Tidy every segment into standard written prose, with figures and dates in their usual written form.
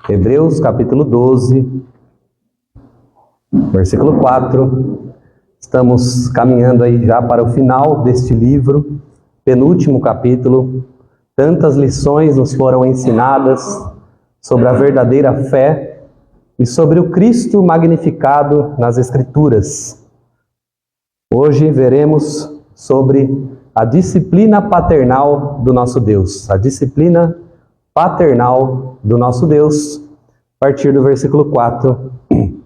Hebreus capítulo 12, versículo 4. Estamos caminhando aí já para o final deste livro, penúltimo capítulo. Tantas lições nos foram ensinadas sobre a verdadeira fé e sobre o Cristo magnificado nas Escrituras. Hoje veremos sobre a disciplina paternal do nosso Deus. A disciplina paternal do nosso Deus. A partir do versículo 4,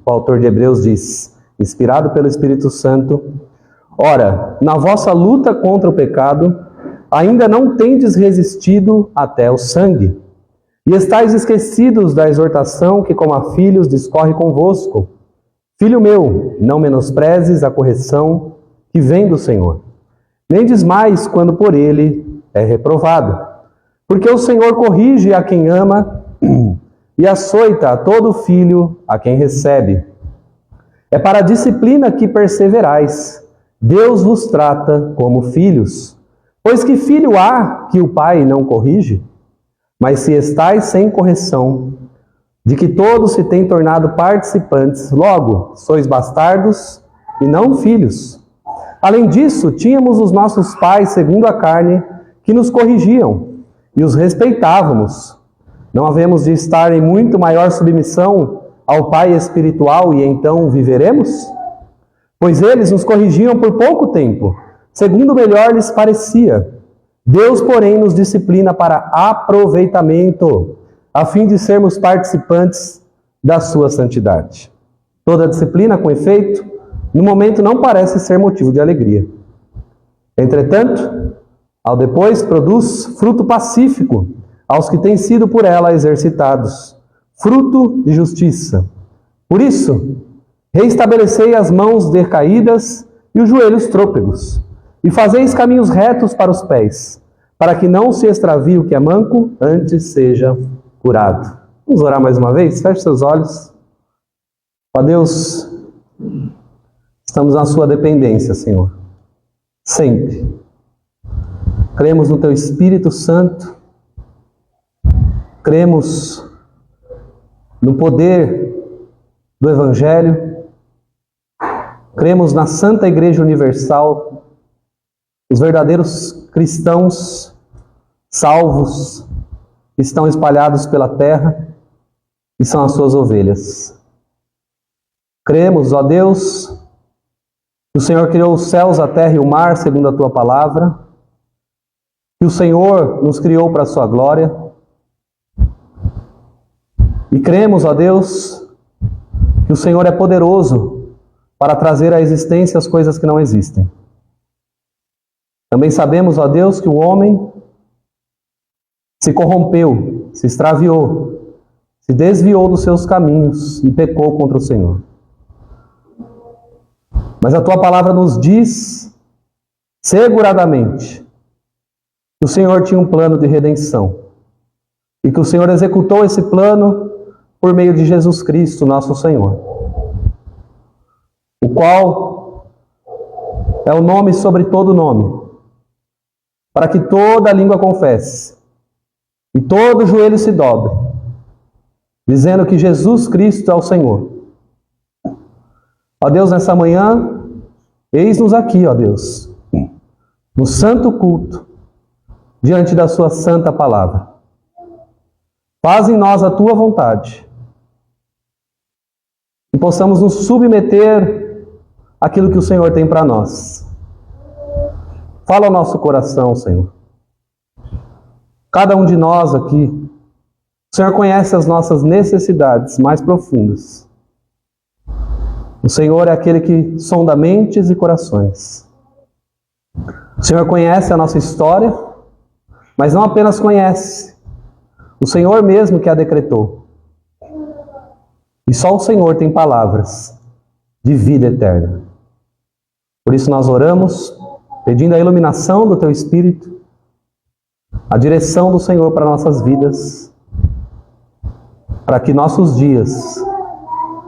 o autor de Hebreus diz, inspirado pelo Espírito Santo: Ora, na vossa luta contra o pecado, ainda não tendes resistido até o sangue, e estáis esquecidos da exortação que, como a filhos, discorre convosco. Filho meu, não menosprezes a correção que vem do Senhor, nem desmais quando por ele é reprovado. Porque o Senhor corrige a quem ama e açoita a todo filho a quem recebe. É para a disciplina que perseverais. Deus vos trata como filhos. Pois que filho há que o pai não corrige? Mas se estáis sem correção, de que todos se têm tornado participantes, logo sois bastardos e não filhos. Além disso, tínhamos os nossos pais segundo a carne que nos corrigiam, e os respeitávamos. Não havemos de estar em muito maior submissão ao Pai espiritual e então viveremos? Pois eles nos corrigiam por pouco tempo, segundo melhor lhes parecia. Deus, porém, nos disciplina para aproveitamento, a fim de sermos participantes da sua santidade. Toda disciplina, com efeito, no momento não parece ser motivo de alegria. Entretanto, ao depois produz fruto pacífico aos que têm sido por ela exercitados, fruto de justiça. Por isso, reestabelecei as mãos decaídas e os joelhos trôpegos, e fazeis caminhos retos para os pés, para que não se extravie o que é manco, antes seja curado. Vamos orar mais uma vez? Feche seus olhos. Ó Deus, estamos na sua dependência, Senhor. Sempre. Cremos no Teu Espírito Santo, cremos no poder do Evangelho, cremos na Santa Igreja Universal, os verdadeiros cristãos salvos que estão espalhados pela terra e são as Suas ovelhas. Cremos, ó Deus, que o Senhor criou os céus, a terra e o mar, segundo a Tua palavra, que o Senhor nos criou para a sua glória. E cremos, ó Deus, que o Senhor é poderoso para trazer à existência as coisas que não existem. Também sabemos, ó Deus, que o homem se corrompeu, se extraviou, se desviou dos seus caminhos e pecou contra o Senhor. Mas a Tua palavra nos diz seguradamente que o Senhor tinha um plano de redenção e que o Senhor executou esse plano por meio de Jesus Cristo, nosso Senhor, o qual é o nome sobre todo nome, para que toda língua confesse e todo joelho se dobre, dizendo que Jesus Cristo é o Senhor. Ó Deus, nessa manhã, eis-nos aqui, ó Deus, no santo culto, diante da Sua santa palavra. Faz em nós a Tua vontade e possamos nos submeter àquilo que o Senhor tem para nós. Fala ao nosso coração, Senhor. Cada um de nós aqui, o Senhor conhece as nossas necessidades mais profundas. O Senhor é aquele que sonda mentes e corações. O Senhor conhece a nossa história, mas não apenas conhece, o Senhor mesmo que a decretou. E só o Senhor tem palavras de vida eterna. Por isso nós oramos, pedindo a iluminação do Teu Espírito, a direção do Senhor para nossas vidas, para que nossos dias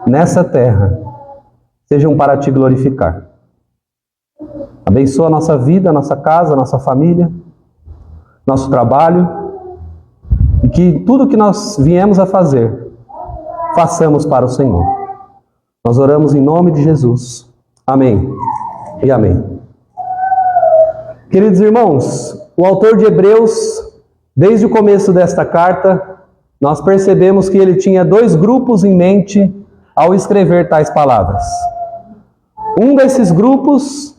nessa terra sejam para te glorificar. Abençoa a nossa vida, a nossa casa, a nossa família, nosso trabalho, e que tudo que nós viemos a fazer, façamos para o Senhor. Nós oramos em nome de Jesus. Amém e amém. Queridos irmãos, o autor de Hebreus, desde o começo desta carta, nós percebemos que ele tinha dois grupos em mente ao escrever tais palavras. Um desses grupos,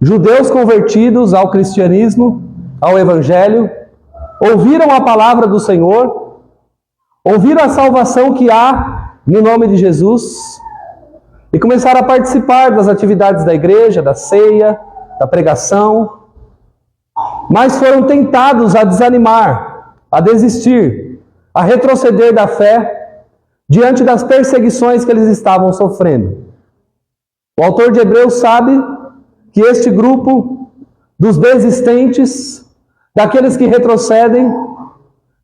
judeus convertidos ao cristianismo, ao Evangelho, ouviram a palavra do Senhor, ouviram a salvação que há no nome de Jesus e começaram a participar das atividades da igreja, da ceia, da pregação, mas foram tentados a desanimar, a desistir, a retroceder da fé diante das perseguições que eles estavam sofrendo. O autor de Hebreus sabe que este grupo dos desistentes, daqueles que retrocedem,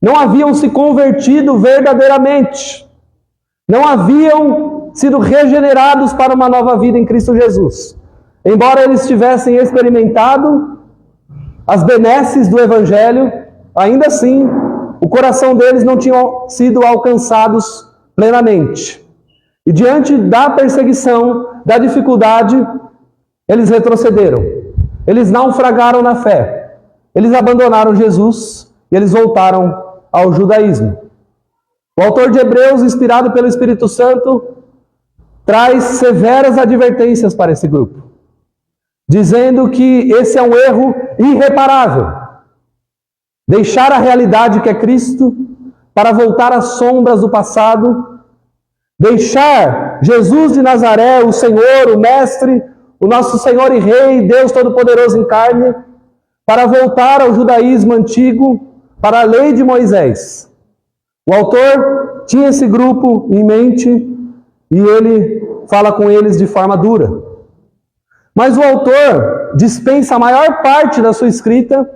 não haviam se convertido verdadeiramente, não haviam sido regenerados para uma nova vida em Cristo Jesus. Embora eles tivessem experimentado as benesses do Evangelho, ainda assim, o coração deles não tinha sido alcançados plenamente. E diante da perseguição, da dificuldade, eles retrocederam. Eles naufragaram na fé. Eles abandonaram Jesus e eles voltaram ao judaísmo. O autor de Hebreus, inspirado pelo Espírito Santo, traz severas advertências para esse grupo, dizendo que esse é um erro irreparável. Deixar a realidade que é Cristo para voltar às sombras do passado, deixar Jesus de Nazaré, o Senhor, o Mestre, o nosso Senhor e Rei, Deus Todo-Poderoso em carne, para voltar ao judaísmo antigo, para a lei de Moisés. O autor tinha esse grupo em mente e ele fala com eles de forma dura. Mas o autor dispensa a maior parte da sua escrita,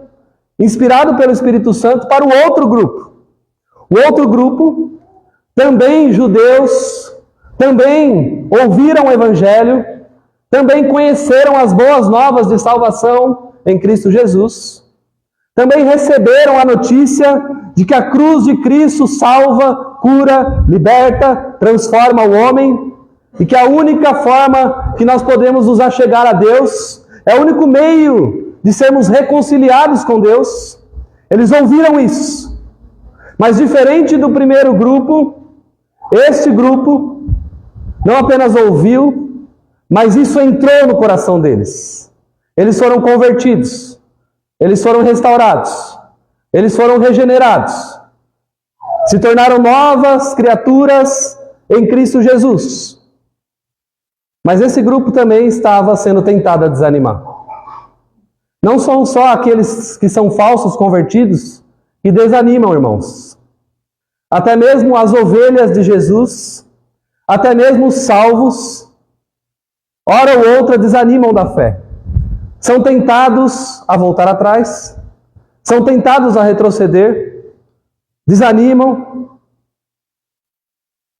inspirado pelo Espírito Santo, para o outro grupo. O outro grupo, também judeus, também ouviram o Evangelho, também conheceram as boas novas de salvação em Cristo Jesus, também receberam a notícia de que a cruz de Cristo salva, cura, liberta, transforma o homem, e que a única forma que nós podemos nos achegar a Deus, é o único meio de sermos reconciliados com Deus. Eles ouviram isso. Mas diferente do primeiro grupo, este grupo não apenas ouviu, mas isso entrou no coração deles. Eles foram convertidos, eles foram restaurados, eles foram regenerados, se tornaram novas criaturas em Cristo Jesus. Mas esse grupo também estava sendo tentado a desanimar. Não são só aqueles que são falsos convertidos que desanimam, irmãos. Até mesmo as ovelhas de Jesus, até mesmo os salvos, hora ou outra desanimam da fé. São tentados a voltar atrás, são tentados a retroceder, desanimam.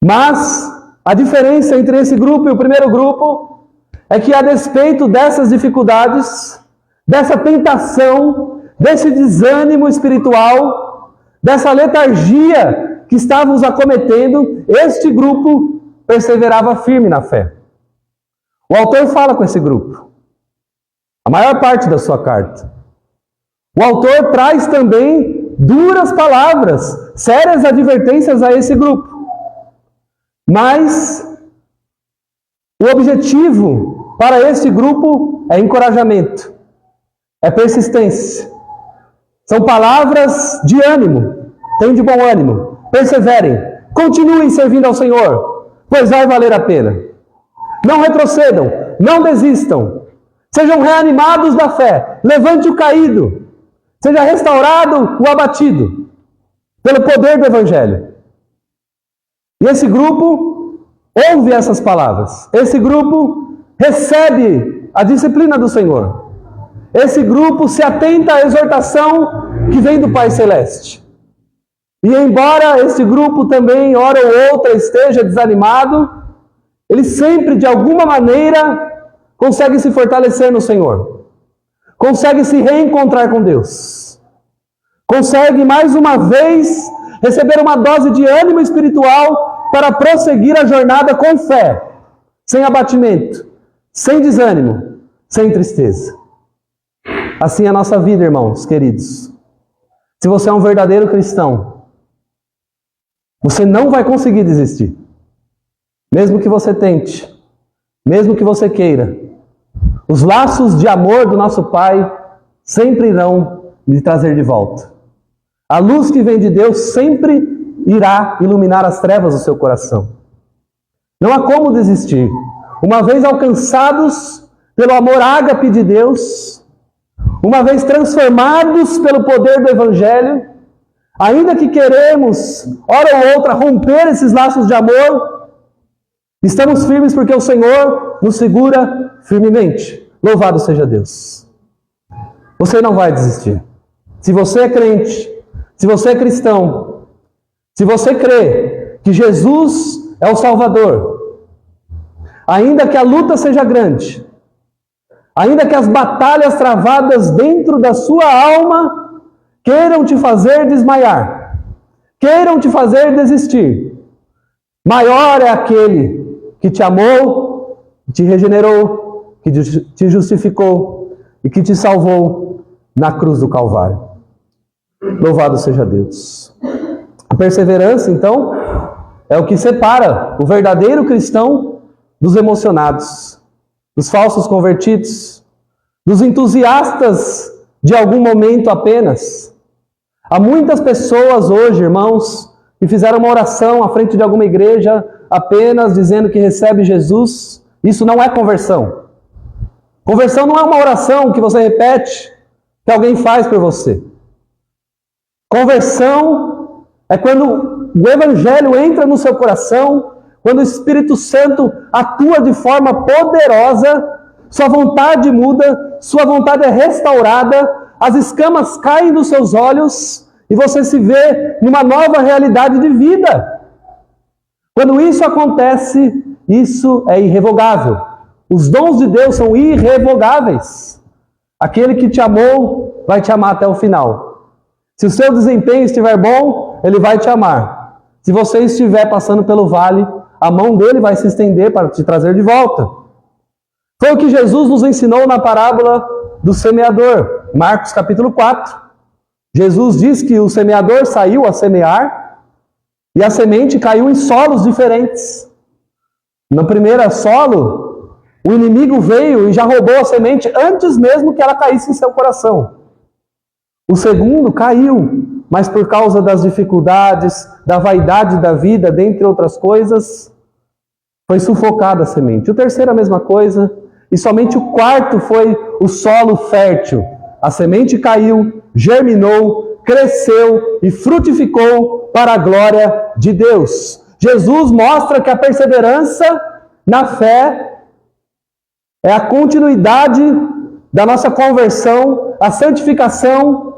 Mas a diferença entre esse grupo e o primeiro grupo é que, a despeito dessas dificuldades, dessa tentação, desse desânimo espiritual, dessa letargia que estava os acometendo, este grupo perseverava firme na fé. O autor fala com esse grupo, a maior parte da sua carta. O autor traz também duras palavras, sérias advertências a esse grupo. Mas o objetivo para este grupo é encorajamento, é persistência. São palavras de ânimo, tenham de bom ânimo, perseverem, continuem servindo ao Senhor, pois vai valer a pena. Não retrocedam, não desistam, sejam reanimados da fé, levante o caído, seja restaurado o abatido, pelo poder do Evangelho. E esse grupo ouve essas palavras. Esse grupo recebe a disciplina do Senhor. Esse grupo se atenta à exortação que vem do Pai Celeste. E embora esse grupo também, hora ou outra, esteja desanimado, ele sempre, de alguma maneira, consegue se fortalecer no Senhor. Consegue se reencontrar com Deus. Consegue, mais uma vez, receber uma dose de ânimo espiritual para prosseguir a jornada com fé, sem abatimento, sem desânimo, sem tristeza. Assim é a nossa vida, irmãos, queridos. Se você é um verdadeiro cristão, você não vai conseguir desistir. Mesmo que você tente, mesmo que você queira, os laços de amor do nosso Pai sempre irão lhe trazer de volta. A luz que vem de Deus sempre irá iluminar as trevas do seu coração. Não há como desistir. Uma vez alcançados pelo amor ágape de Deus, uma vez transformados pelo poder do Evangelho, ainda que queremos, hora ou outra, romper esses laços de amor, estamos firmes porque o Senhor nos segura firmemente. Louvado seja Deus. Você não vai desistir. Se você é crente, se você é cristão, se você crê que Jesus é o Salvador, ainda que a luta seja grande, ainda que as batalhas travadas dentro da sua alma queiram te fazer desmaiar, queiram te fazer desistir, maior é aquele que te amou, que te regenerou, que te justificou e que te salvou na cruz do Calvário. Louvado seja Deus. A perseverança, então, é o que separa o verdadeiro cristão dos emocionados, dos falsos convertidos, dos entusiastas de algum momento apenas. Há muitas pessoas hoje, irmãos, que fizeram uma oração à frente de alguma igreja apenas dizendo que recebe Jesus. Isso não é conversão. Conversão não é uma oração que você repete, que alguém faz por você. Conversão é quando o Evangelho entra no seu coração, quando o Espírito Santo atua de forma poderosa, sua vontade muda, sua vontade é restaurada, as escamas caem dos seus olhos e você se vê numa nova realidade de vida. Quando isso acontece, isso é irrevogável. Os dons de Deus são irrevogáveis. Aquele que te amou vai te amar até o final. Se o seu desempenho estiver bom, Ele vai te amar. Se você estiver passando pelo vale, a mão dele vai se estender para te trazer de volta. Foi o que Jesus nos ensinou na parábola do semeador, Marcos capítulo 4. Jesus diz que o semeador saiu a semear e a semente caiu em solos diferentes. No primeiro solo, o inimigo veio e já roubou a semente antes mesmo que ela caísse em seu coração. O segundo caiu, mas por causa das dificuldades, da vaidade da vida, dentre outras coisas, foi sufocada a semente. O terceiro a mesma coisa, e somente o quarto foi o solo fértil. A semente caiu, germinou, cresceu e frutificou para a glória de Deus. Jesus mostra que a perseverança na fé é a continuidade da nossa conversão, a santificação,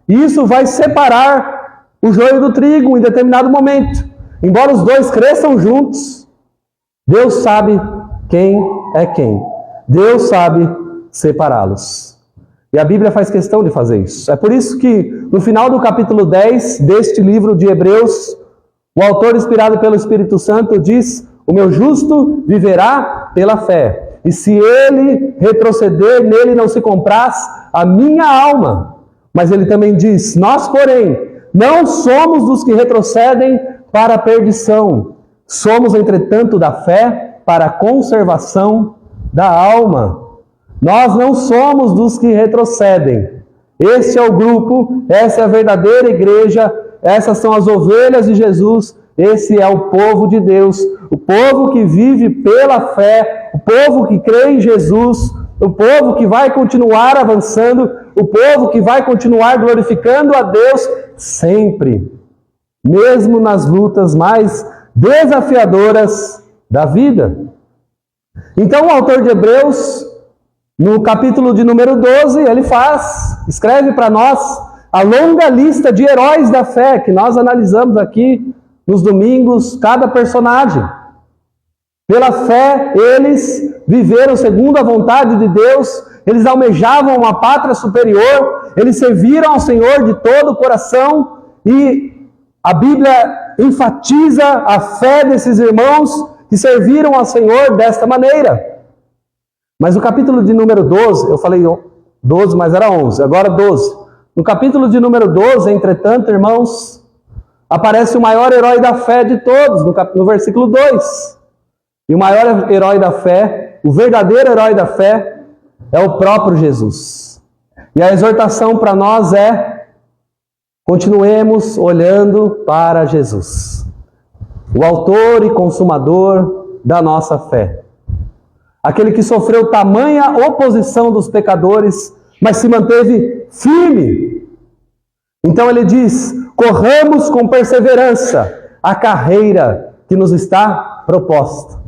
e isso vai separar o joio do trigo em determinado momento. Embora os dois cresçam juntos, Deus sabe quem é quem. Deus sabe separá-los. E a Bíblia faz questão de fazer isso. É por isso que no final do capítulo 10 deste livro de Hebreus, o autor, inspirado pelo Espírito Santo, diz: o meu justo viverá pela fé. E se ele retroceder, nele não se compraz a minha alma. Mas ele também diz: nós, porém, não somos dos que retrocedem para a perdição. Somos, entretanto, da fé para a conservação da alma. Nós não somos dos que retrocedem. Este é o grupo, essa é a verdadeira igreja, essas são as ovelhas de Jesus, esse é o povo de Deus, o povo que vive pela fé, o povo que crê em Jesus, o povo que vai continuar avançando, o povo que vai continuar glorificando a Deus sempre, mesmo nas lutas mais desafiadoras da vida. Então o autor de Hebreus, no capítulo de número 12, ele escreve para nós a longa lista de heróis da fé, que nós analisamos aqui nos domingos, cada personagem. Pela fé, eles viveram segundo a vontade de Deus, eles almejavam uma pátria superior, eles serviram ao Senhor de todo o coração, e a Bíblia enfatiza a fé desses irmãos que serviram ao Senhor desta maneira. Mas o capítulo de número 12, eu falei 12, mas era 11, agora 12. No capítulo de número 12, entretanto, irmãos, aparece o maior herói da fé de todos, no versículo 2. E o maior herói da fé, o verdadeiro herói da fé, é o próprio Jesus. E a exortação para nós é: continuemos olhando para Jesus, o autor e consumador da nossa fé. Aquele que sofreu tamanha oposição dos pecadores, mas se manteve firme. Então ele diz: corramos com perseverança a carreira que nos está proposta.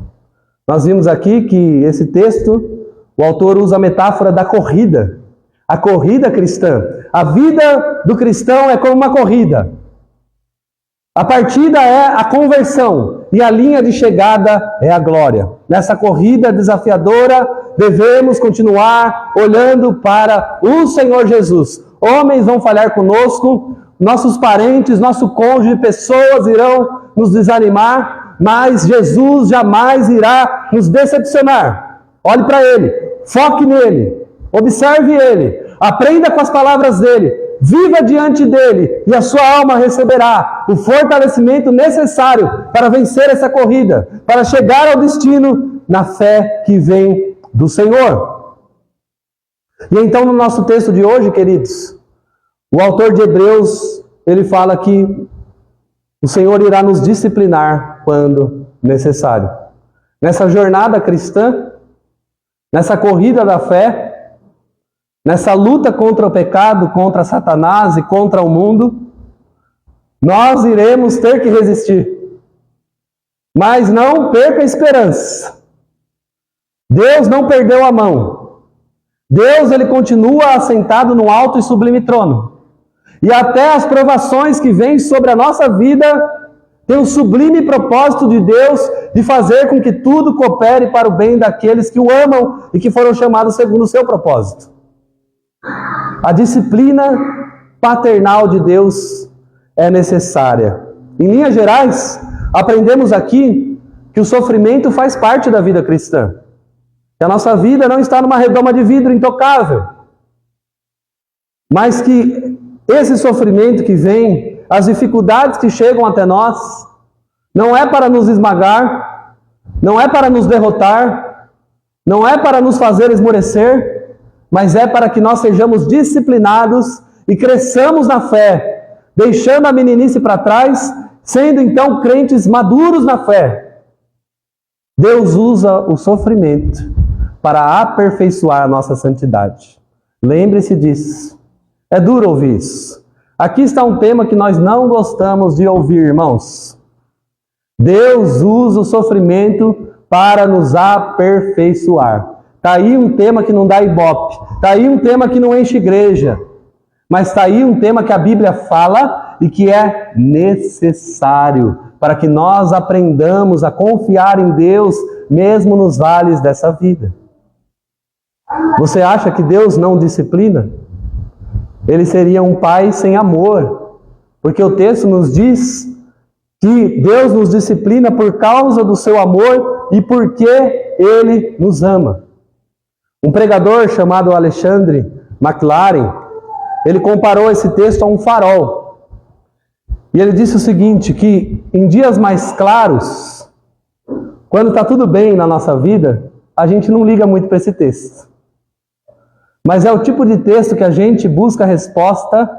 Nós vimos aqui que esse texto, o autor usa a metáfora da corrida. A corrida cristã. A vida do cristão é como uma corrida. A partida é a conversão e a linha de chegada é a glória. Nessa corrida desafiadora, devemos continuar olhando para o Senhor Jesus. Homens vão falhar conosco, nossos parentes, nosso cônjuge, pessoas irão nos desanimar, mas Jesus jamais irá nos decepcionar. Olhe para Ele, foque nele, observe Ele, aprenda com as palavras dele, viva diante dele e a sua alma receberá o fortalecimento necessário para vencer essa corrida, para chegar ao destino na fé que vem do Senhor. E então no nosso texto de hoje, queridos, o autor de Hebreus, ele fala que o Senhor irá nos disciplinar quando necessário. Nessa jornada cristã, nessa corrida da fé, nessa luta contra o pecado, contra Satanás e contra o mundo, nós iremos ter que resistir. Mas não perca a esperança. Deus não perdeu a mão. Deus, ele continua assentado no alto e sublime trono. E até as provações que vêm sobre a nossa vida tem o sublime propósito de Deus de fazer com que tudo coopere para o bem daqueles que o amam e que foram chamados segundo o seu propósito. A disciplina paternal de Deus é necessária. Em linhas gerais, aprendemos aqui que o sofrimento faz parte da vida cristã. Que a nossa vida não está numa redoma de vidro intocável. Mas que esse sofrimento que vem, as dificuldades que chegam até nós, não é para nos esmagar, não é para nos derrotar, não é para nos fazer esmorecer, mas é para que nós sejamos disciplinados e cresçamos na fé, deixando a meninice para trás, sendo então crentes maduros na fé. Deus usa o sofrimento para aperfeiçoar a nossa santidade. Lembre-se disso. É duro ouvir isso. Aqui está um tema que nós não gostamos de ouvir, irmãos. Deus usa o sofrimento para nos aperfeiçoar. Está aí um tema que não dá ibope. Está aí um tema que não enche igreja. Mas está aí um tema que a Bíblia fala e que é necessário para que nós aprendamos a confiar em Deus mesmo nos vales dessa vida. Você acha que Deus não disciplina? Ele seria um pai sem amor, porque o texto nos diz que Deus nos disciplina por causa do seu amor e porque Ele nos ama. Um pregador chamado Alexandre McLaren, ele comparou esse texto a um farol. E ele disse o seguinte, que em dias mais claros, quando está tudo bem na nossa vida, a gente não liga muito para esse texto. Mas é o tipo de texto que a gente busca a resposta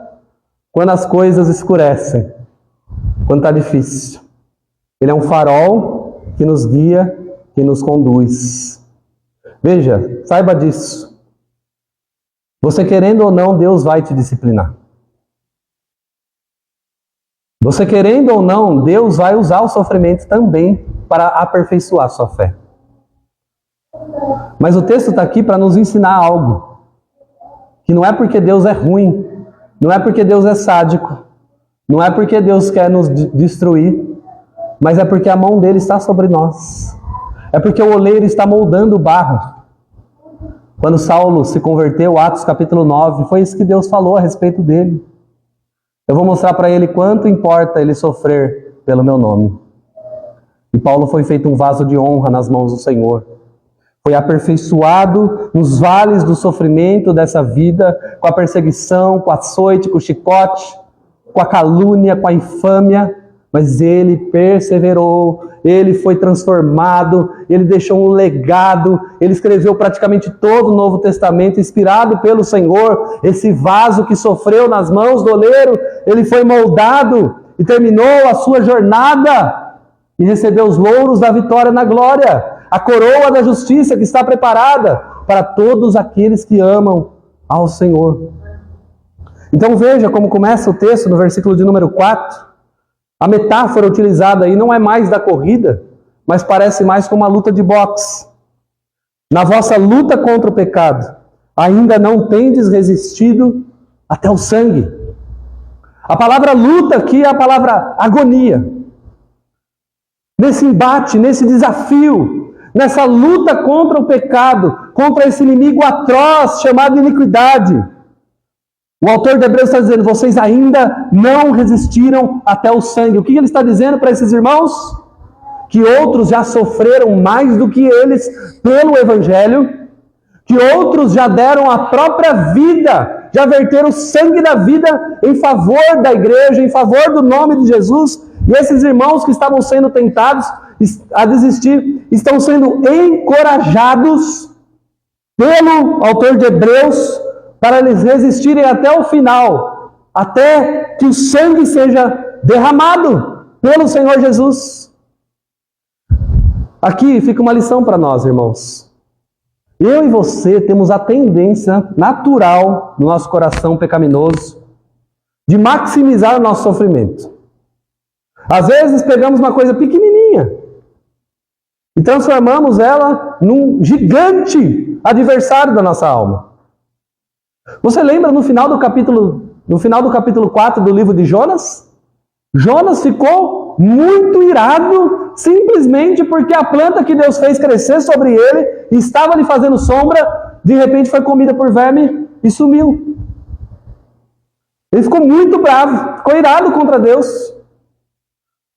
quando as coisas escurecem, quando está difícil. Ele é um farol que nos guia, que nos conduz. Veja, saiba disso. Você querendo ou não, Deus vai te disciplinar. Você querendo ou não, Deus vai usar o sofrimento também para aperfeiçoar a sua fé. Mas o texto está aqui para nos ensinar algo. Que não é porque Deus é ruim, não é porque Deus é sádico, não é porque Deus quer nos destruir, mas é porque a mão dele está sobre nós. É porque o oleiro está moldando o barro. Quando Saulo se converteu, Atos capítulo 9, foi isso que Deus falou a respeito dele. Eu vou mostrar para ele quanto importa ele sofrer pelo meu nome. E Paulo foi feito um vaso de honra nas mãos do Senhor. Foi aperfeiçoado nos vales do sofrimento dessa vida, com a perseguição, com a açoite, com o chicote, com a calúnia, com a infâmia, mas ele perseverou, ele foi transformado, ele deixou um legado, ele escreveu praticamente todo o Novo Testamento, inspirado pelo Senhor. Esse vaso que sofreu nas mãos do oleiro, ele foi moldado e terminou a sua jornada e recebeu os louros da vitória na glória, a coroa da justiça que está preparada para todos aqueles que amam ao Senhor. Então veja como começa o texto no versículo de número 4. A metáfora utilizada aí não é mais da corrida, mas parece mais como uma luta de boxe. Na vossa luta contra o pecado, ainda não tendes resistido até o sangue. A palavra luta aqui é a palavra agonia. Nesse embate, nesse desafio, nessa luta contra o pecado, contra esse inimigo atroz chamado iniquidade, o autor de Hebreus está dizendo, vocês ainda não resistiram até o sangue. O que ele está dizendo para esses irmãos? Que outros já sofreram mais do que eles pelo Evangelho, que outros já deram a própria vida, já verteram o sangue da vida em favor da igreja, em favor do nome de Jesus. E esses irmãos que estavam sendo tentados a desistir, estão sendo encorajados pelo autor de Hebreus para eles resistirem até o final, até que o sangue seja derramado pelo Senhor Jesus. Aqui fica uma lição para nós, irmãos. Eu e você temos a tendência natural no nosso coração pecaminoso de maximizar o nosso sofrimento. Às vezes pegamos uma coisa pequenininha e transformamos ela num gigante adversário da nossa alma. Você lembra no final do capítulo 4 do livro de Jonas? Jonas ficou muito irado simplesmente porque a planta que Deus fez crescer sobre ele estava lhe fazendo sombra, de repente foi comida por verme e sumiu. Ele ficou muito bravo, ficou irado contra Deus.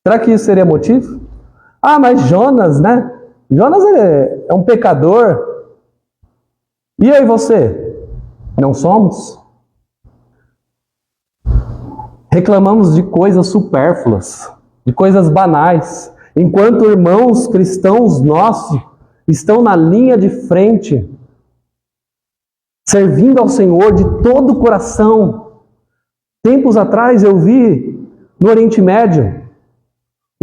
Será que isso seria motivo? Ah, mas Jonas, né? Jonas é um pecador. E eu e você? Não somos? Reclamamos de coisas supérfluas, de coisas banais, enquanto irmãos cristãos nossos estão na linha de frente, servindo ao Senhor de todo o coração. Tempos atrás eu vi no Oriente Médio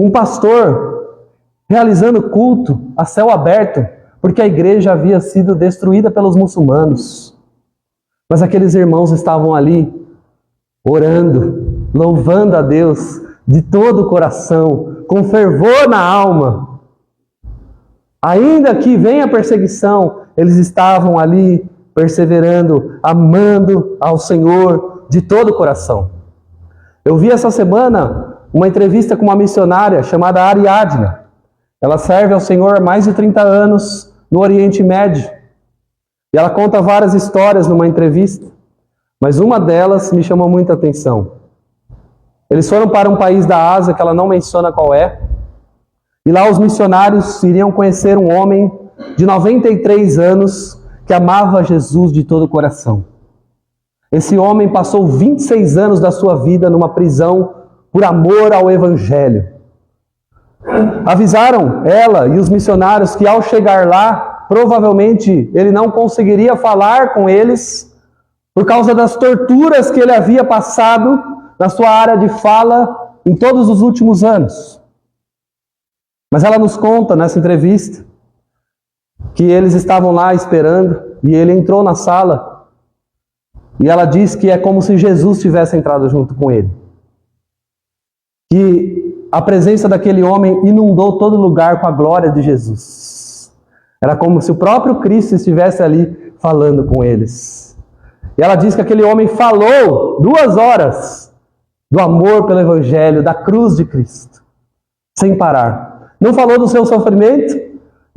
um pastor realizando culto a céu aberto, porque a igreja havia sido destruída pelos muçulmanos. Mas aqueles irmãos estavam ali, orando, louvando a Deus de todo o coração, com fervor na alma. Ainda que venha a perseguição, eles estavam ali, perseverando, amando ao Senhor de todo o coração. Eu vi essa semana uma entrevista com uma missionária chamada Ariadna. Ela serve ao Senhor há mais de 30 anos no Oriente Médio. E ela conta várias histórias numa entrevista, mas uma delas me chamou muita atenção. Eles foram para um país da Ásia, que ela não menciona qual é, e lá os missionários iriam conhecer um homem de 93 anos que amava Jesus de todo o coração. Esse homem passou 26 anos da sua vida numa prisão por amor ao Evangelho. Avisaram ela e os missionários que ao chegar lá, provavelmente ele não conseguiria falar com eles por causa das torturas que ele havia passado na sua área de fala em todos os últimos anos. Mas ela nos conta nessa entrevista que eles estavam lá esperando e ele entrou na sala e ela diz que é como se Jesus tivesse entrado junto com ele. Que a presença daquele homem inundou todo lugar com a glória de Jesus. Era como se o próprio Cristo estivesse ali falando com eles. E ela diz que aquele homem falou 2 horas do amor pelo Evangelho, da cruz de Cristo, sem parar. Não falou do seu sofrimento,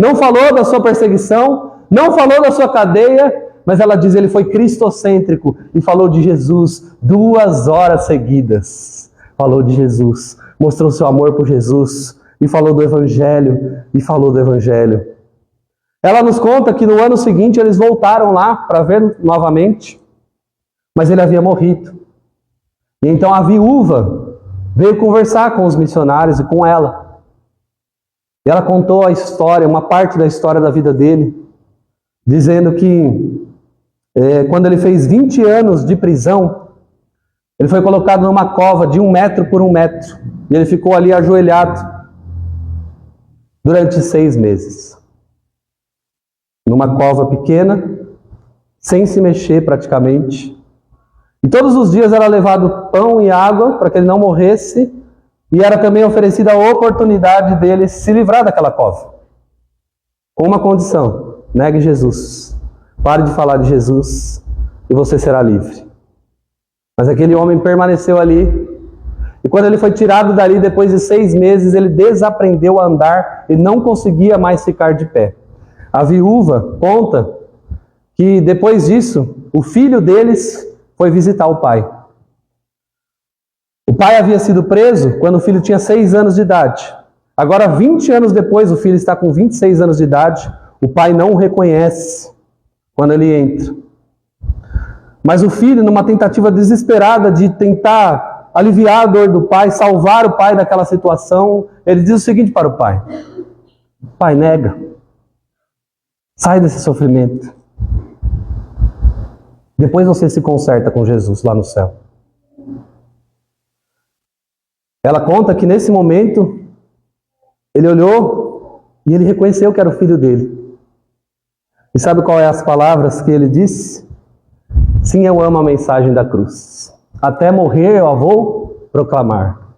não falou da sua perseguição, não falou da sua cadeia, mas ela diz que ele foi cristocêntrico e falou de Jesus 2 horas seguidas. Falou de Jesus, mostrou seu amor por Jesus e falou do Evangelho, e falou do Evangelho. Ela nos conta que no ano seguinte eles voltaram lá para ver novamente, mas ele havia morrido. E então a viúva veio conversar com os missionários e com ela. E ela contou a história, uma parte da história da vida dele, dizendo que quando ele fez 20 anos de prisão, ele foi colocado numa cova de 1 metro por 1 metro. E ele ficou ali ajoelhado durante 6 meses. Numa cova pequena, sem se mexer praticamente. E todos os dias era levado pão e água para que ele não morresse. E era também oferecida a oportunidade dele se livrar daquela cova. Com uma condição: negue Jesus. Pare de falar de Jesus e você será livre. Mas aquele homem permaneceu ali. E quando ele foi tirado dali, depois de 6 meses, ele desaprendeu a andar e não conseguia mais ficar de pé. A viúva conta que depois disso, o filho deles foi visitar o pai. O pai havia sido preso quando o filho tinha 6 anos de idade. Agora, 20 anos depois, o filho está com 26 anos de idade. O pai não o reconhece quando ele entra. Mas o filho, numa tentativa desesperada de tentar aliviar a dor do pai, salvar o pai daquela situação, ele diz o seguinte para o pai: pai, nega. Sai desse sofrimento. Depois você se conserta com Jesus lá no céu. Ela conta que nesse momento, ele olhou e ele reconheceu que era o filho dele. E sabe qual é as palavras que ele disse? Sim, eu amo a mensagem da cruz. Até morrer eu a vou proclamar.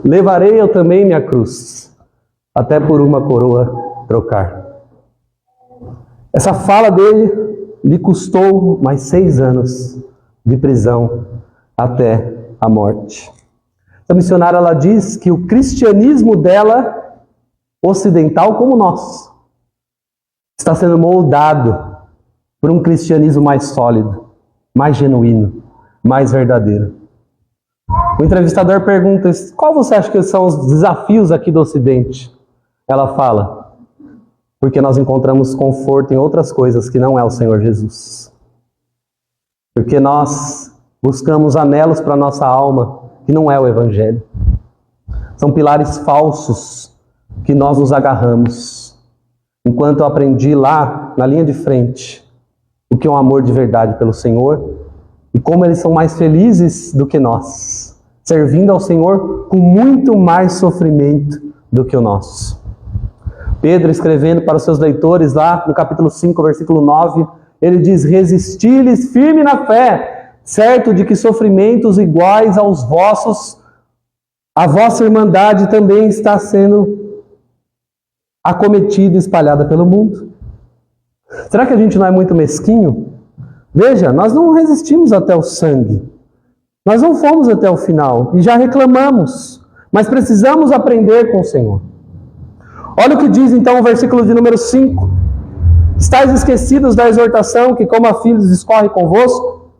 Levarei eu também minha cruz, até por uma coroa trocar. Essa fala dele lhe custou mais 6 anos de prisão até a morte. A missionária, ela diz que o cristianismo dela, ocidental como nós, está sendo moldado por um cristianismo mais sólido, mais genuíno, mais verdadeiro. O entrevistador pergunta: qual você acha que são os desafios aqui do Ocidente? Ela fala: porque nós encontramos conforto em outras coisas que não é o Senhor Jesus. Porque nós buscamos anelos para a nossa alma que não é o Evangelho. São pilares falsos que nós nos agarramos. Enquanto eu aprendi lá, na linha de frente, o que é um amor de verdade pelo Senhor e como eles são mais felizes do que nós, servindo ao Senhor com muito mais sofrimento do que o nosso. Pedro, escrevendo para os seus leitores lá no capítulo 5, versículo 9, ele diz: resisti-lhes firme na fé, certo de que sofrimentos iguais aos vossos, a vossa irmandade também está sendo acometida e espalhada pelo mundo. Será que a gente não é muito mesquinho? Veja, nós não resistimos até o sangue. Nós não fomos até o final e já reclamamos, mas precisamos aprender com o Senhor. Olha o que diz então o versículo de número 5. Estais esquecidos da exortação que como a filhos discorre convosco?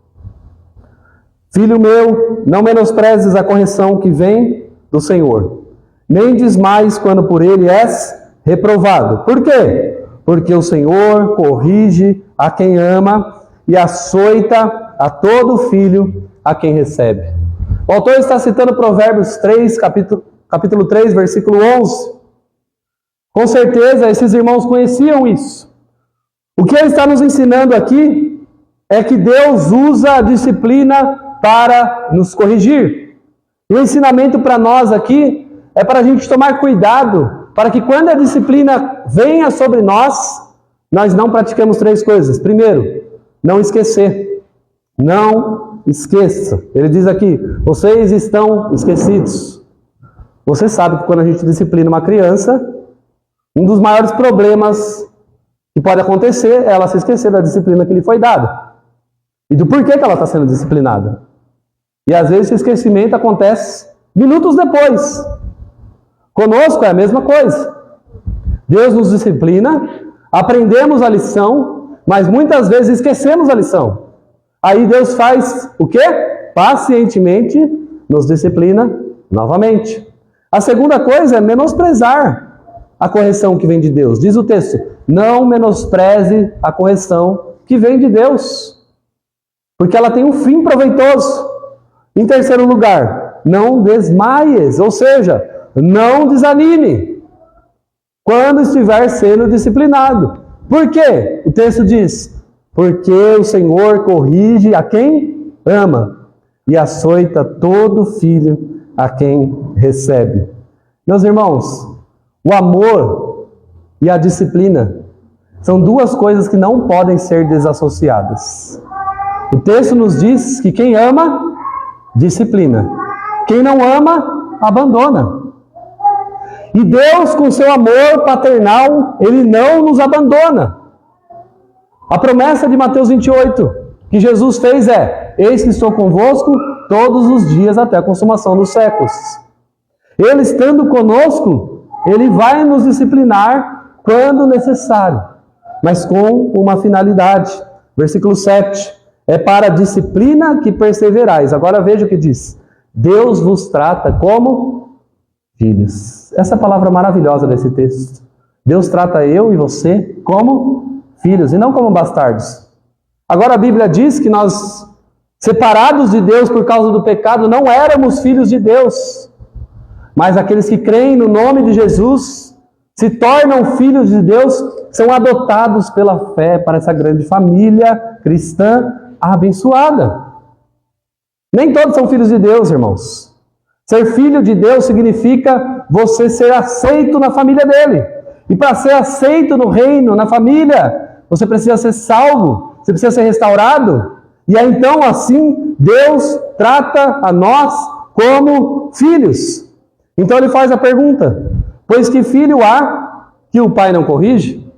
Filho meu, não menosprezes a correção que vem do Senhor, nem desmais quando por ele és reprovado. Por quê? Porque o Senhor corrige a quem ama e açoita a todo filho a quem recebe. O autor está citando Provérbios 3, capítulo 3, versículo 11. Com certeza esses irmãos conheciam isso. O que ele está nos ensinando aqui é que Deus usa a disciplina para nos corrigir. E o ensinamento para nós aqui é para a gente tomar cuidado, para que quando a disciplina venha sobre nós, nós não praticamos 3 coisas. Primeiro, não esquecer. Não esqueça. Ele diz aqui: vocês estão esquecidos. Você sabe que quando a gente disciplina uma criança, um dos maiores problemas que pode acontecer é ela se esquecer da disciplina que lhe foi dada. E do porquê que ela está sendo disciplinada. E às vezes esse esquecimento acontece minutos depois. Conosco é a mesma coisa. Deus nos disciplina, aprendemos a lição, mas muitas vezes esquecemos a lição. Aí Deus faz o quê? Pacientemente nos disciplina novamente. A segunda coisa é menosprezar a correção que vem de Deus. Diz o texto, não menospreze a correção que vem de Deus, porque ela tem um fim proveitoso. Em terceiro lugar, não desmaies, ou seja, não desanime quando estiver sendo disciplinado. Por quê? O texto diz, porque o Senhor corrige a quem ama e açoita todo filho a quem recebe. Meus irmãos, o amor e a disciplina são duas coisas que não podem ser desassociadas. O texto nos diz que quem ama, disciplina. Quem não ama, abandona. E Deus, com seu amor paternal, Ele não nos abandona. A promessa de Mateus 28, que Jesus fez é, eis que estou convosco todos os dias até a consumação dos séculos. Ele estando conosco, Ele vai nos disciplinar quando necessário, mas com uma finalidade. Versículo 7, é para a disciplina que perseverais. Agora veja o que diz, Deus vos trata como filhos. Essa palavra maravilhosa desse texto. Deus trata eu e você como filhos e não como bastardos. Agora a Bíblia diz que nós, separados de Deus por causa do pecado, não éramos filhos de Deus. Mas aqueles que creem no nome de Jesus se tornam filhos de Deus, são adotados pela fé para essa grande família cristã abençoada. Nem todos são filhos de Deus, irmãos. Ser filho de Deus significa você ser aceito na família dele. E para ser aceito no reino, na família, você precisa ser salvo, você precisa ser restaurado. E aí então, assim, Deus trata a nós como filhos. Então ele faz a pergunta, pois que filho há que o pai não corrige?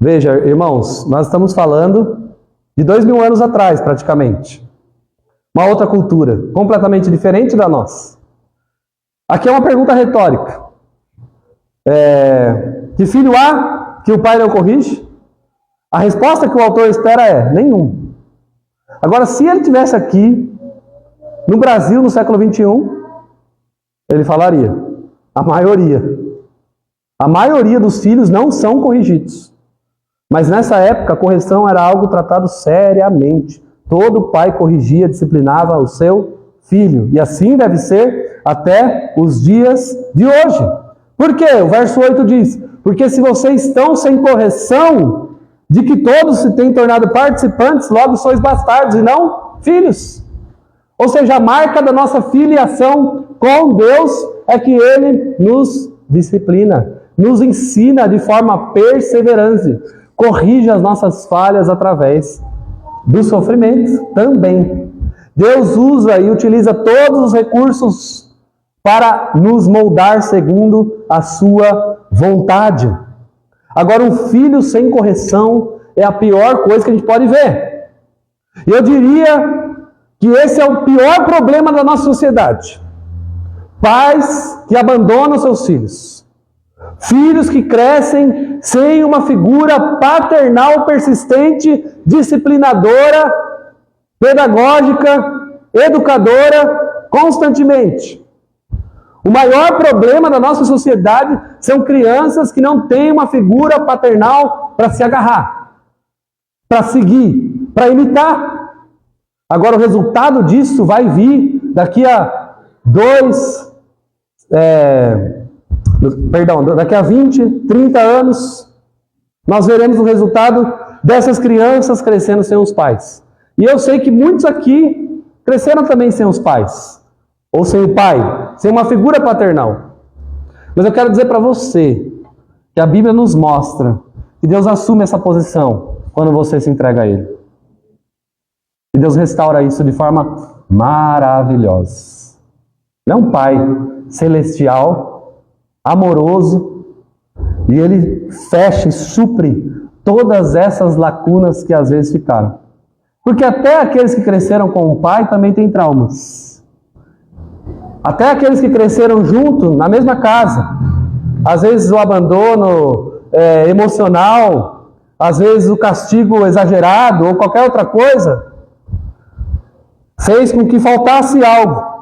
Veja, irmãos, nós estamos falando de 2000 anos atrás, praticamente. Uma outra cultura, completamente diferente da nossa. Aqui é uma pergunta retórica. Que filho há que o pai não corrige? A resposta que o autor espera é, nenhum. Agora, se ele estivesse aqui, no Brasil, no século XXI, ele falaria, a maioria dos filhos não são corrigidos. Mas nessa época, a correção era algo tratado seriamente. Todo pai corrigia, disciplinava o seu filho. E assim deve ser até os dias de hoje. Por quê? O verso 8 diz, porque se vocês estão sem correção, de que todos se têm tornado participantes, logo sois bastardos e não filhos. Ou seja, a marca da nossa filiação com Deus é que Ele nos disciplina, nos ensina de forma perseverante, corrige as nossas falhas através do sofrimento também. Deus usa e utiliza todos os recursos para nos moldar segundo a sua vontade. Agora, um filho sem correção é a pior coisa que a gente pode ver. E eu diria que esse é o pior problema da nossa sociedade. Pais que abandonam seus filhos. Filhos que crescem sem uma figura paternal persistente, disciplinadora, pedagógica, educadora, constantemente. O maior problema da nossa sociedade são crianças que não têm uma figura paternal para se agarrar, para seguir, para imitar. Agora o resultado disso vai vir daqui a daqui a 20, 30 anos, nós veremos o resultado dessas crianças crescendo sem os pais. E eu sei que muitos aqui cresceram também sem os pais, ou sem o pai, sem uma figura paternal. Mas eu quero dizer para você que a Bíblia nos mostra que Deus assume essa posição quando você se entrega a Ele. E Deus restaura isso de forma maravilhosa. Ele é um Pai celestial, amoroso, e Ele fecha e supre todas essas lacunas que às vezes ficaram. Porque até aqueles que cresceram com o Pai também têm traumas. Até aqueles que cresceram junto, na mesma casa, às vezes o abandono emocional, às vezes o castigo exagerado ou qualquer outra coisa, fez com que faltasse algo.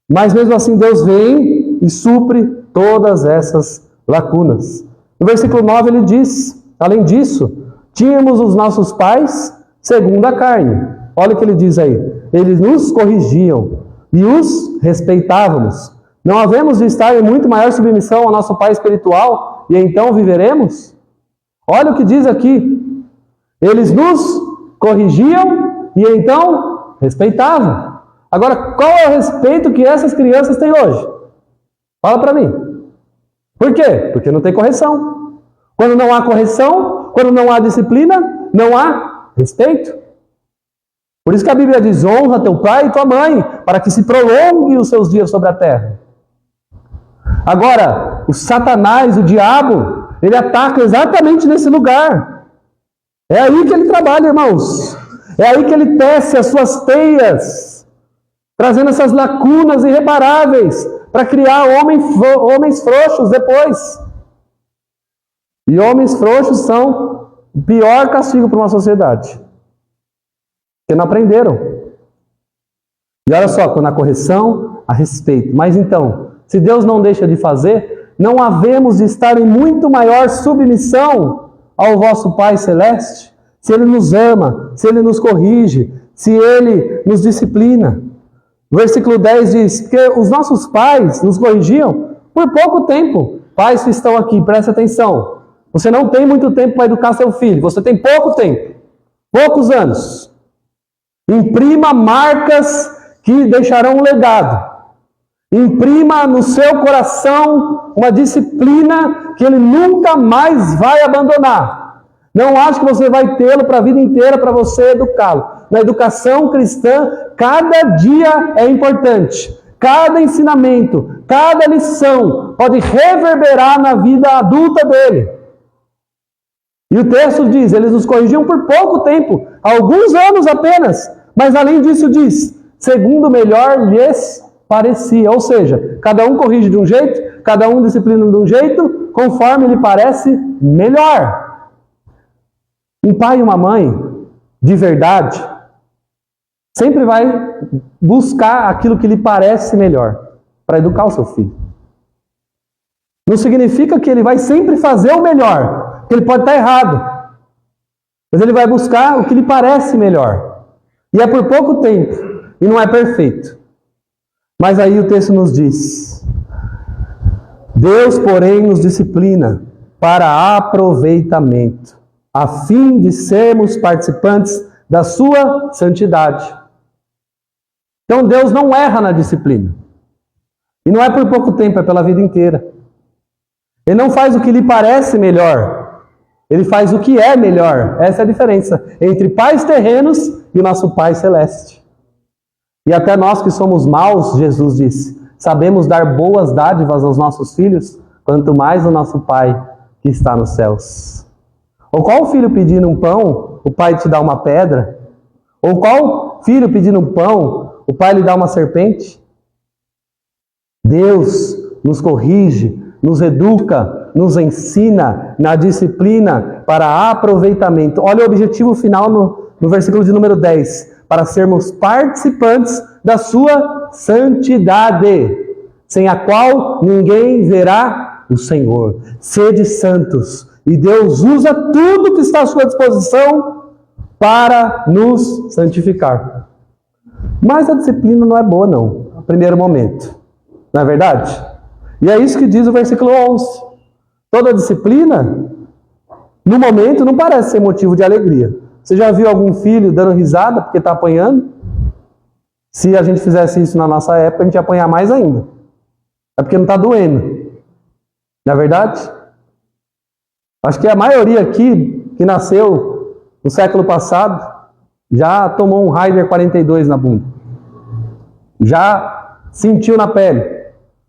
Mas mesmo assim Deus vem e supre todas essas lacunas. No versículo 9 ele diz, além disso, tínhamos os nossos pais segundo a carne. Olha o que ele diz aí. Eles nos corrigiam e os respeitávamos. Não havemos de estar em muito maior submissão ao nosso Pai espiritual e então viveremos? Olha o que diz aqui. Eles nos corrigiam e então respeitavam. Agora, qual é o respeito que essas crianças têm hoje? Fala para mim. Por quê? Porque não tem correção. Quando não há correção, quando não há disciplina, não há respeito. Por isso que a Bíblia diz, honra teu pai e tua mãe, para que se prolongue os seus dias sobre a terra. Agora, o Satanás, o diabo, ele ataca exatamente nesse lugar. É aí que ele trabalha, irmãos. É aí que ele tece as suas teias, trazendo essas lacunas irreparáveis, para criar homens frouxos depois. E homens frouxos são o pior castigo para uma sociedade. Porque não aprenderam. E olha só, quando há correção, há respeito. Mas então, se Deus não deixa de fazer, não havemos de estar em muito maior submissão ao vosso Pai Celeste? Se Ele nos ama, se Ele nos corrige, se Ele nos disciplina. O versículo 10 diz que os nossos pais nos corrigiam por pouco tempo. Pais que estão aqui, preste atenção. Você não tem muito tempo para educar seu filho. Você tem pouco tempo. Poucos anos. Imprima marcas que deixarão um legado. Imprima no seu coração uma disciplina que ele nunca mais vai abandonar. Não acho que você vai tê-lo para a vida inteira para você educá-lo. Na educação cristã, cada dia é importante. Cada ensinamento, cada lição pode reverberar na vida adulta dele. E o texto diz, eles nos corrigiam por pouco tempo, alguns anos apenas. Mas além disso diz, segundo melhor lhes parecia. Ou seja, cada um corrige de um jeito, cada um disciplina de um jeito, conforme lhe parece melhor. Um pai e uma mãe, de verdade, sempre vai buscar aquilo que lhe parece melhor para educar o seu filho. Não significa que ele vai sempre fazer o melhor, que ele pode estar errado. Mas ele vai buscar o que lhe parece melhor. E é por pouco tempo, e não é perfeito. Mas aí o texto nos diz, Deus, porém, nos disciplina para aproveitamento, a fim de sermos participantes da sua santidade. Então Deus não erra na disciplina. E não é por pouco tempo, é pela vida inteira. Ele não faz o que lhe parece melhor. Ele faz o que é melhor. Essa é a diferença entre pais terrenos e o nosso Pai Celeste. E até nós que somos maus, Jesus disse, sabemos dar boas dádivas aos nossos filhos, quanto mais o nosso Pai que está nos céus. Ou qual filho pedindo um pão, o pai te dá uma pedra? Ou qual filho pedindo um pão, o pai lhe dá uma serpente? Deus nos corrige, nos educa, nos ensina na disciplina para aproveitamento. Olha o objetivo final no versículo de número 10. Para sermos participantes da sua santidade, sem a qual ninguém verá o Senhor. Sede santos. E Deus usa tudo que está à sua disposição para nos santificar. Mas a disciplina não é boa, não, no primeiro momento. Não é verdade? E é isso que diz o versículo 11. Toda disciplina, no momento, não parece ser motivo de alegria. Você já viu algum filho dando risada porque está apanhando? Se a gente fizesse isso na nossa época, a gente ia apanhar mais ainda. É porque não está doendo. Não é verdade? Acho que a maioria aqui, que nasceu no século passado, já tomou um Raider 42 na bunda. Já sentiu na pele.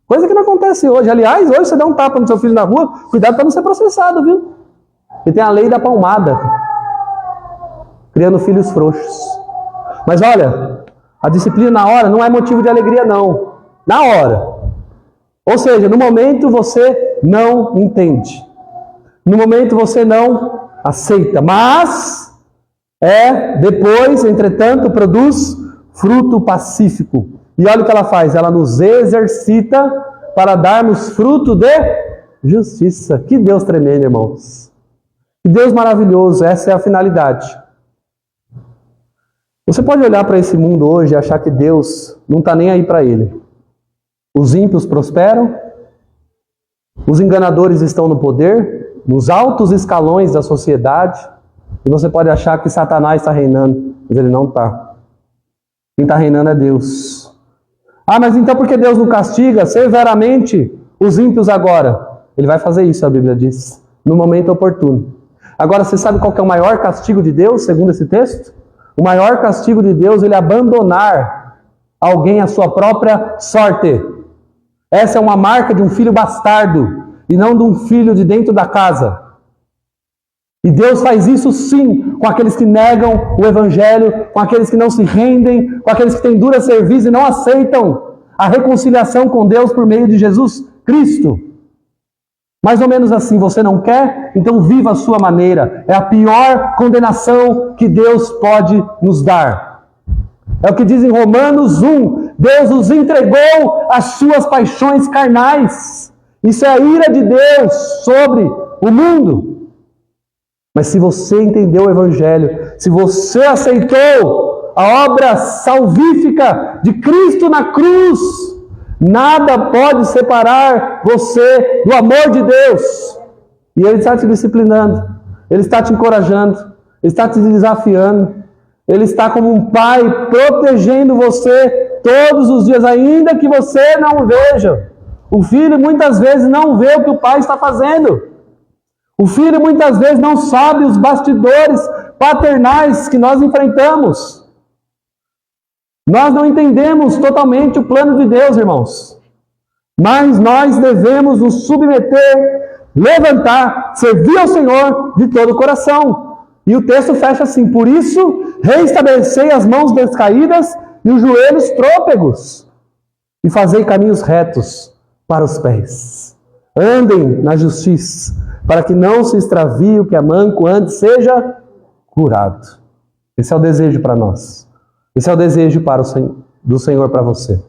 Coisa que não acontece hoje. Aliás, hoje você dá um tapa no seu filho na rua, cuidado para não ser processado, viu? Porque tem a lei da palmada. Criando filhos frouxos. Mas olha, a disciplina na hora não é motivo de alegria, não. Na hora. Ou seja, no momento você não entende. No momento você não aceita, mas depois, entretanto, produz fruto pacífico. E olha o que ela faz, ela nos exercita para darmos fruto de justiça. Que Deus tremendo, irmãos. Que Deus maravilhoso, essa é a finalidade. Você pode olhar para esse mundo hoje e achar que Deus não está nem aí para ele. Os ímpios prosperam, os enganadores estão no poder, nos altos escalões da sociedade, e você pode achar que Satanás está reinando, mas ele não está. Quem está reinando é Deus. Ah, mas então por que Deus não castiga severamente os ímpios agora? Ele vai fazer isso, a Bíblia diz, no momento oportuno. Agora, você sabe qual que é o maior castigo de Deus, segundo esse texto? O maior castigo de Deus, ele abandonar alguém à sua própria sorte. Essa é uma marca de um filho bastardo, e não de um filho de dentro da casa. E Deus faz isso sim, com aqueles que negam o Evangelho, com aqueles que não se rendem, com aqueles que têm dura serviço e não aceitam a reconciliação com Deus por meio de Jesus Cristo. Mais ou menos assim, você não quer? Então viva a sua maneira. É a pior condenação que Deus pode nos dar. É o que diz em Romanos 1, Deus os entregou às suas paixões carnais. Isso é a ira de Deus sobre o mundo. Mas se você entendeu o Evangelho, se você aceitou a obra salvífica de Cristo na cruz, nada pode separar você do amor de Deus. E Ele está te disciplinando, Ele está te encorajando, Ele está te desafiando, Ele está como um pai protegendo você todos os dias, ainda que você não veja. O filho muitas vezes não vê o que o pai está fazendo. O filho muitas vezes não sabe os bastidores paternais que nós enfrentamos. Nós não entendemos totalmente o plano de Deus, irmãos. Mas nós devemos nos submeter, levantar, servir ao Senhor de todo o coração. E o texto fecha assim: por isso, reestabelecei as mãos descaídas e os joelhos trôpegos, e fazei caminhos retos para os pés. Andem na justiça, para que não se extravie o que é manco, antes seja curado. Esse é o desejo para nós. Esse é o desejo do Senhor para você.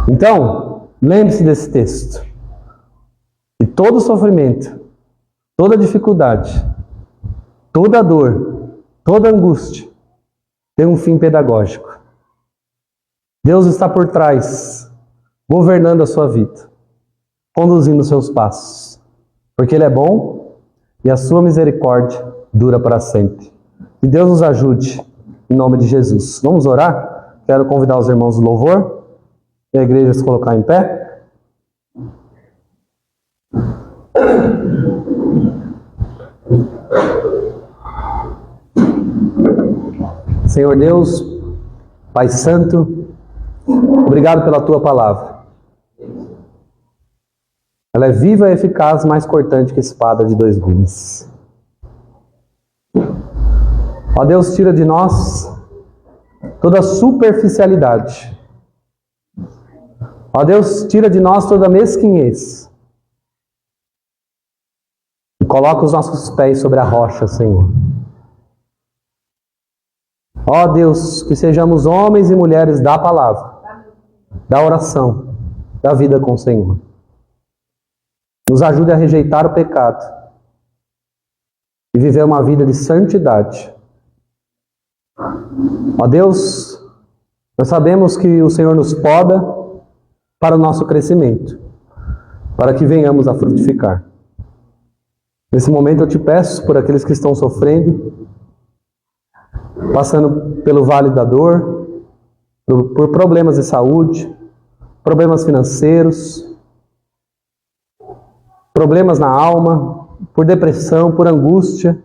Então, lembre-se desse texto. Que todo sofrimento, toda dificuldade, toda dor, toda angústia tem um fim pedagógico. Deus está por trás, governando a sua vida, conduzindo os seus passos. Porque Ele é bom e a sua misericórdia dura para sempre. Que Deus nos ajude, em nome de Jesus. Vamos orar? Quero convidar os irmãos do louvor e a igreja a se colocar em pé. Senhor Deus, Pai Santo, obrigado pela Tua palavra. Ela é viva e eficaz, mais cortante que espada de 2 gumes. Ó Deus, tira de nós toda superficialidade. Ó Deus, tira de nós toda mesquinhez. E coloca os nossos pés sobre a rocha, Senhor. Ó Deus, que sejamos homens e mulheres da palavra, da oração, da vida com o Senhor. Nos ajude a rejeitar o pecado e viver uma vida de santidade. Ó Deus, nós sabemos que o Senhor nos poda para o nosso crescimento, para que venhamos a frutificar. Nesse momento eu te peço por aqueles que estão sofrendo, passando pelo vale da dor, por problemas de saúde, problemas financeiros, problemas na alma, por depressão, por angústia.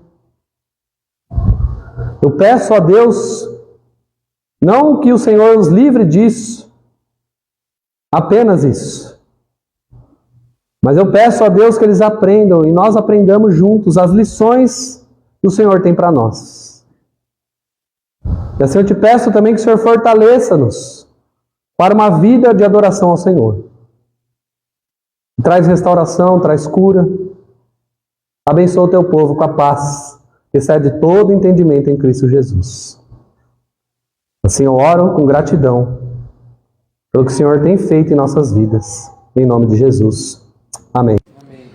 Eu peço a Deus, não que o Senhor os livre disso, apenas isso. Mas eu peço a Deus que eles aprendam e nós aprendamos juntos as lições que o Senhor tem para nós. E assim eu te peço também que o Senhor fortaleça-nos para uma vida de adoração ao Senhor. Traz restauração, traz cura. Abençoa o teu povo com a paz que excede todo entendimento em Cristo Jesus. Assim eu oro com gratidão pelo que o Senhor tem feito em nossas vidas. Em nome de Jesus. Amém. Amém.